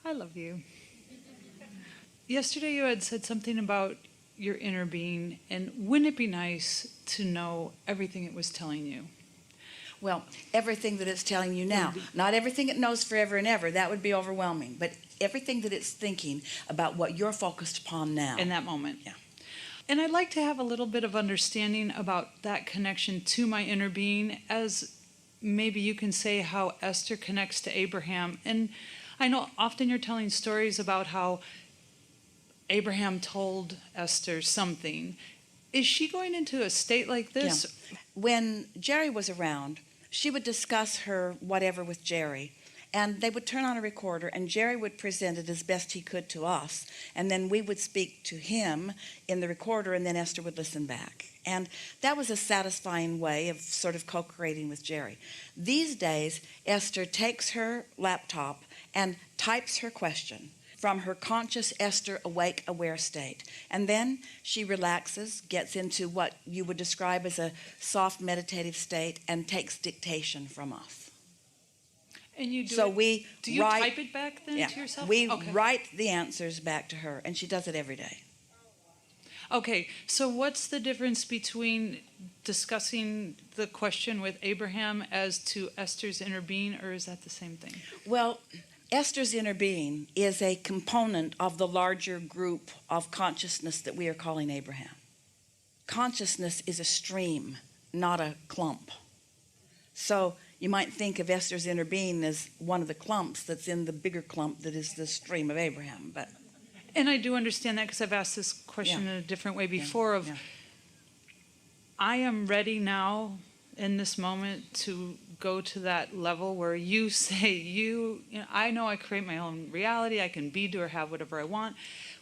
I love you. Yesterday you had said something about your inner being, and wouldn't it be nice to know everything it was telling you? Well, everything that it's telling you now. Not everything it knows forever and ever. That would be overwhelming. But everything that it's thinking about what you're focused upon now. In that moment. Yeah. And I'd like to have a little bit of understanding about that connection to my inner being, as maybe you can say how Esther connects to Abraham. And I know often you're telling stories about how Abraham told Esther something. Is she going into a state like this? Yeah. When Jerry was around, she would discuss her whatever with Jerry, and they would turn on a recorder, and Jerry would present it as best he could to us, and then we would speak to him in the recorder, and then Esther would listen back. And that was a satisfying way of sort of co-creating with Jerry. These days, Esther takes her laptop and types her question from her conscious Esther awake aware state, and then she relaxes, gets into what you would describe as a soft meditative state, and takes dictation from us. And you do So it, we do you write, type it back then to yourself? We Okay. write the answers back to her, and she does it every day. Okay, so what's the difference between discussing the question with Abraham as to Esther's inner being, or is that the same thing? Well, Esther's inner being is a component of the larger group of consciousness that we are calling Abraham. Consciousness is a stream, not a clump. So you might think of Esther's inner being as one of the clumps that's in the bigger clump that is the stream of Abraham. And I do understand that, because I've asked this question in a different way before I am ready now in this moment to go to that level where you say, you know, I know I create my own reality, I can be, do, or have whatever I want,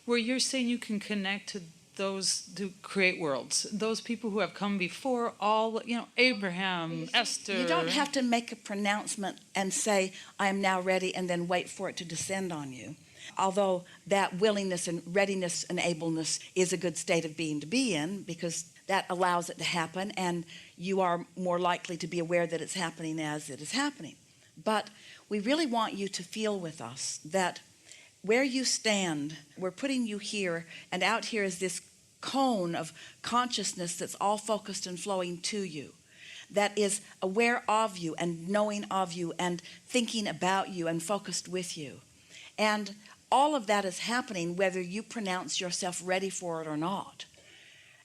where you're saying you can connect to those who create worlds, those people who have come before, all, Abraham, Esther. You don't have to make a pronouncement and say, I am now ready, and then wait for it to descend on you. Although that willingness and readiness and ableness is a good state of being to be in, because that allows it to happen, and you are more likely to be aware that it's happening as it is happening. But we really want you to feel with us that where you stand, we're putting you here, and out here is this cone of consciousness that's all focused and flowing to you, that is aware of you and knowing of you and thinking about you and focused with you. And all of that is happening whether you pronounce yourself ready for it or not.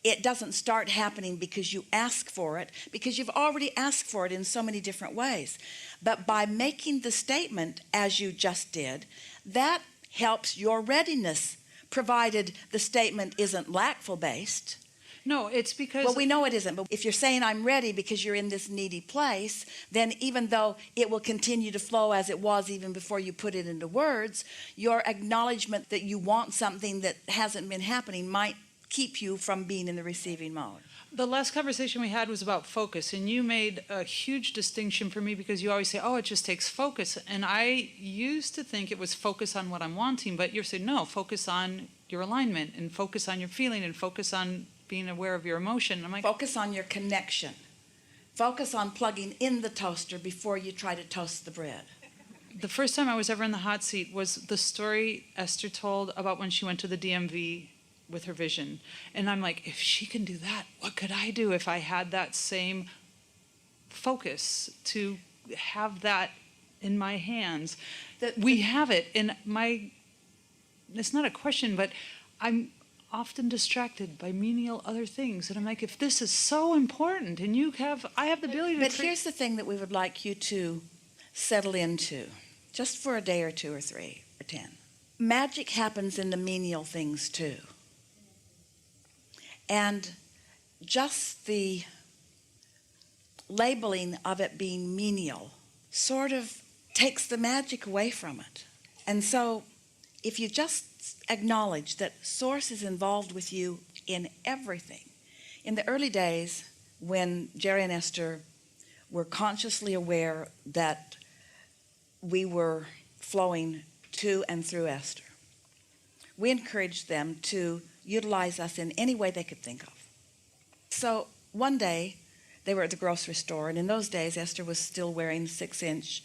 It doesn't start happening because you ask for it, because you've already asked for it in so many different ways. But by making the statement as you just did, that helps your readiness, provided the statement isn't lackful based. No, it's because... Well, we know it isn't, but if you're saying I'm ready because you're in this needy place, then even though it will continue to flow as it was even before you put it into words, your acknowledgement that you want something that hasn't been happening might keep you from being in the receiving mode. The last conversation we had was about focus, and you made a huge distinction for me, because you always say, oh, it just takes focus. And I used to think it was focus on what I'm wanting, but you're saying, no, focus on your alignment and focus on your feeling and focus on being aware of your emotion. I'm like, focus on your connection. Focus on plugging in the toaster before you try to toast the bread. The first time I was ever in the hot seat was the story Esther told about when she went to the DMV with her vision. And I'm like, if she can do that, what could I do if I had that same focus to have that in my hands? We have it in my, it's not a question, but I'm often distracted by menial other things. And I'm like, if this is so important and I have the ability to... But here's the thing that we would like you to settle into, just for a day or 2 or 3 or 10. Magic happens in the menial things too. And just the labeling of it being menial sort of takes the magic away from it. And so if you just acknowledge that Source is involved with you in everything. In the early days when Jerry and Esther were consciously aware that we were flowing to and through Esther, we encouraged them to utilize us in any way they could think of. So one day they were at the grocery store, and in those days Esther was still wearing 6-inch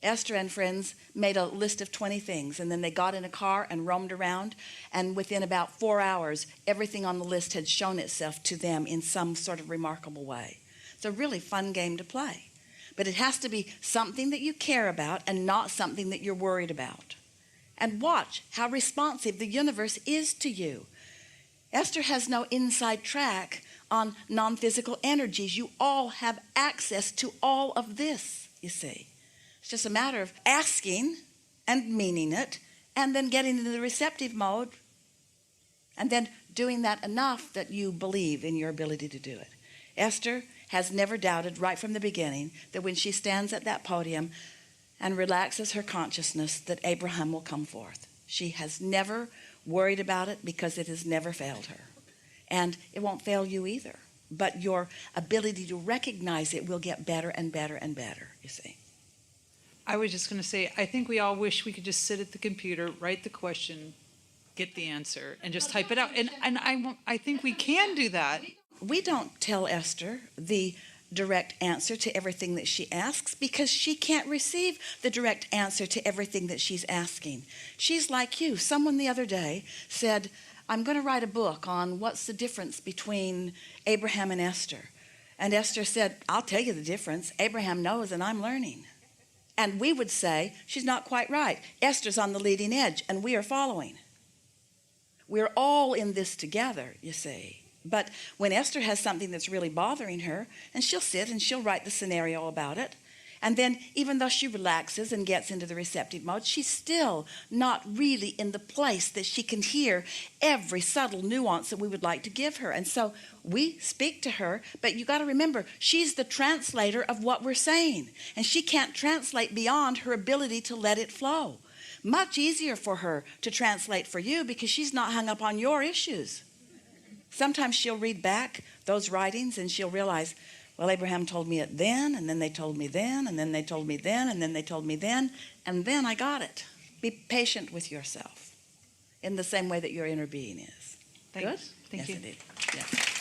Esther and friends made a list of 20 things, and then they got in a car and roamed around, and within about 4 hours, everything on the list had shown itself to them in some sort of remarkable way. It's a really fun game to play, but it has to be something that you care about and not something that you're worried about. And watch how responsive the universe is to you. Esther has no inside track on non-physical energies. You all have access to all of this, you see. It's just a matter of asking and meaning it, and then getting into the receptive mode, and then doing that enough that you believe in your ability to do it. Esther has never doubted right from the beginning that when she stands at that podium and relaxes her consciousness, that Abraham will come forth. She has never worried about it because it has never failed her. And it won't fail you either. But your ability to recognize it will get better and better and better, you see. I was just going to say, I think we all wish we could just sit at the computer, write the question, get the answer, and just type it out. And I think we can do that. We don't tell Esther the direct answer to everything that she asks because she can't receive the direct answer to everything that she's asking. She's like you. Someone the other day said, I'm going to write a book on what's the difference between Abraham and Esther. And Esther said, I'll tell you the difference. Abraham knows and I'm learning. And we would say, she's not quite right. Esther's on the leading edge and we are following. We're all in this together, you see. But when Esther has something that's really bothering her, and she'll sit and she'll write the scenario about it, and then even though she relaxes and gets into the receptive mode, she's still not really in the place that she can hear every subtle nuance that we would like to give her. And so we speak to her, but you got to remember, she's the translator of what we're saying, and she can't translate beyond her ability to let it flow. Much easier for her to translate for you because she's not hung up on your issues. Sometimes she'll read back those writings and she'll realize, well, Abraham told me it then, and then they told me then, and then they told me then, and then they told me then, and then I got it. Be patient with yourself in the same way that your inner being is. Thanks. Good? Thank you. Yes, indeed. Yes.